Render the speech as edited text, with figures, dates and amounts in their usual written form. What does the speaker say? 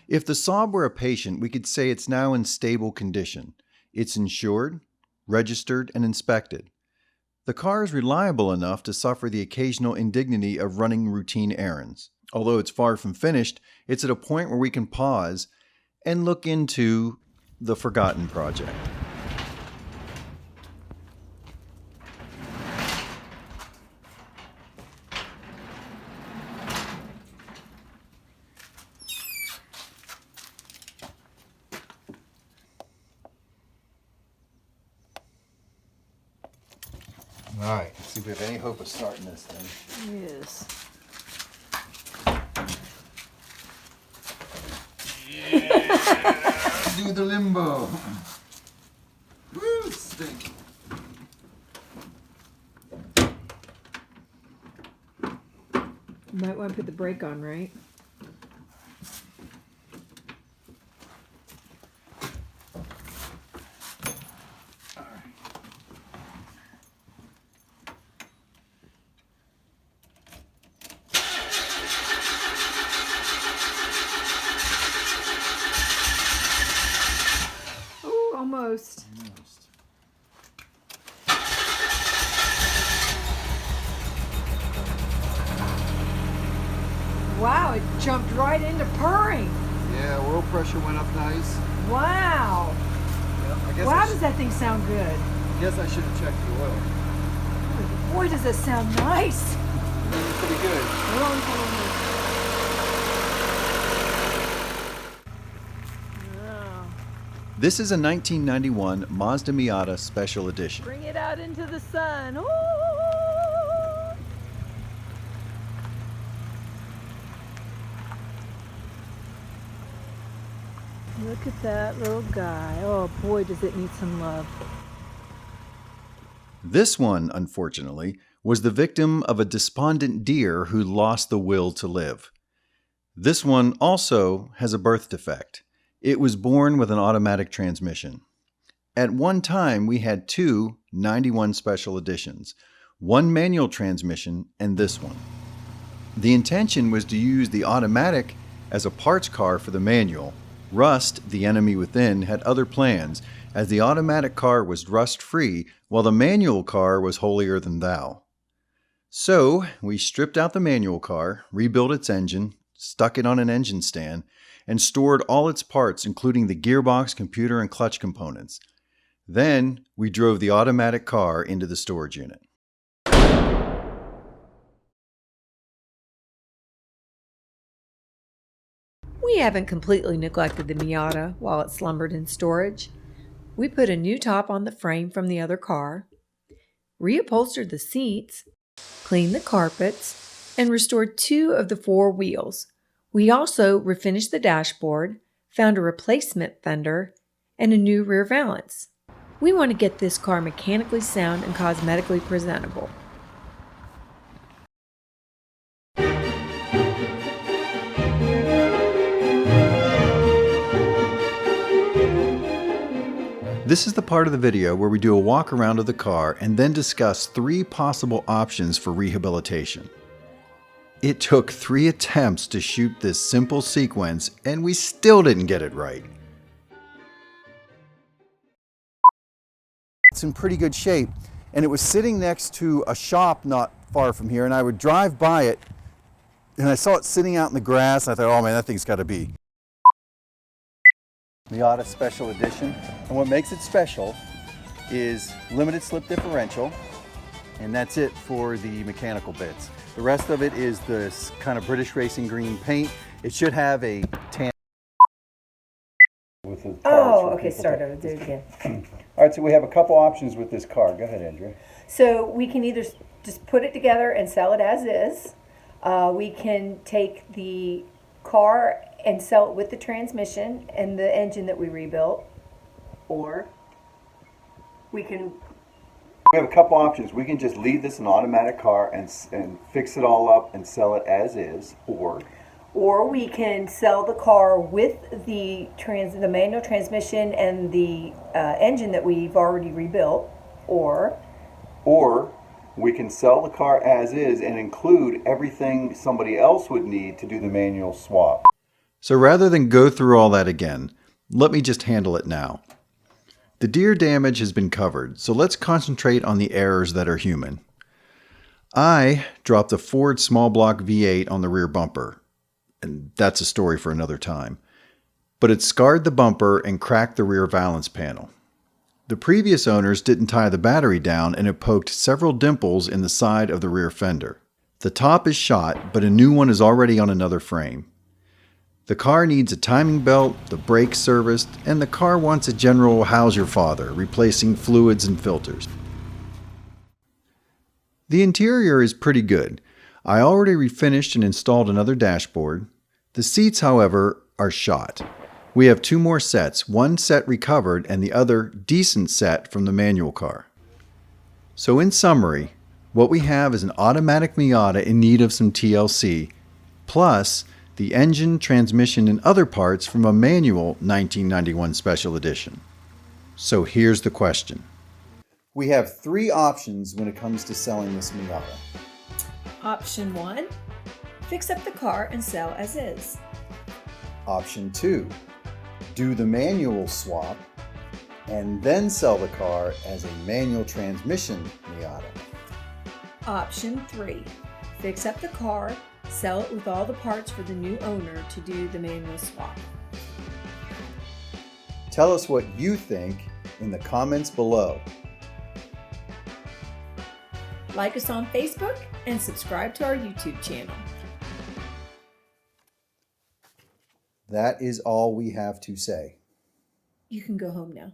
If the Saab were a patient, we could say it's now in stable condition. It's insured, registered, and inspected. The car is reliable enough to suffer the occasional indignity of running routine errands. Although it's far from finished, it's at a point where we can pause and look into the forgotten project. All right, let's see if we have any hope of starting this thing. Yes. Yeah, do the limbo. Woo, stink. You might want to put the brake on, right? Almost. Wow, it jumped right into purring. Yeah, oil pressure went up nice. Wow. Yeah, Wow, does that thing sound good? I guess I should have checked the oil. Boy, does that sound nice. Pretty good. Hold on. This is a 1991 Mazda Miata Special Edition. Bring it out into the sun. Ooh. Look at that little guy. Oh boy, does it need some love. This one, unfortunately, was the victim of a despondent deer who lost the will to live. This one also has a birth defect. It was born with an automatic transmission. At one time, we had two 91 Special Editions, one manual transmission and this one. The intention was to use the automatic as a parts car for the manual. Rust, the enemy within, had other plans, as the automatic car was rust-free while the manual car was holier than thou. So, we stripped out the manual car, rebuilt its engine, stuck it on an engine stand, and stored all its parts, including the gearbox, computer, and clutch components. Then, we drove the automatic car into the storage unit. We haven't completely neglected the Miata while it slumbered in storage. We put a new top on the frame from the other car, reupholstered the seats, cleaned the carpets, and restored 2 of the 4 wheels. We also refinished the dashboard, found a replacement fender, and a new rear valance. We want to get this car mechanically sound and cosmetically presentable. This is the part of the video where we do a walk around of the car and then discuss 3 possible options for rehabilitation. It took 3 attempts to shoot this simple sequence, and we still didn't get it right. It's in pretty good shape, and it was sitting next to a shop not far from here, and I would drive by it, and I saw it sitting out in the grass, and I thought, oh man, that thing's got to be. Miata Special Edition, and what makes it special is limited slip differential, and that's it for the mechanical bits. The rest of it is this kind of British racing green paint. It should have a tan. Oh, okay, start over, do it again. All right, so we have a couple options with this car. Go ahead, Andrea. So we can either just put it together and sell it as is. We can take the car and sell it with the transmission and the engine that we rebuilt. Or we can... We have a couple options. We can just leave this an automatic car and fix it all up and sell it as is, or we can sell the car with the manual transmission and the engine that we've already rebuilt, or we can sell the car as is and include everything somebody else would need to do the manual swap. So rather than go through all that again, let me just handle it now. The deer damage has been covered, so let's concentrate on the errors that are human. I dropped a Ford small block V8 on the rear bumper, and that's a story for another time. But it scarred the bumper and cracked the rear valance panel. The previous owners didn't tie the battery down, and it poked several dimples in the side of the rear fender. The top is shot, but a new one is already on another frame. The car needs a timing belt, the brakes serviced, and the car wants a general "how's your father," replacing fluids and filters. The interior is pretty good. I already refinished and installed another dashboard. The seats, however, are shot. We have 2 more sets, one set recovered and the other decent set from the manual car. So in summary, what we have is an automatic Miata in need of some TLC, plus the engine, transmission, and other parts from a manual 1991 Special Edition. So here's the question. We have 3 options when it comes to selling this Miata. Option 1, fix up the car and sell as is. Option 2, do the manual swap and then sell the car as a manual transmission Miata. Option 3, fix up the car, sell it with all the parts for the new owner to do the manual swap. Tell us what you think in the comments below. Like us on Facebook and subscribe to our YouTube channel. That is all we have to say. You can go home now.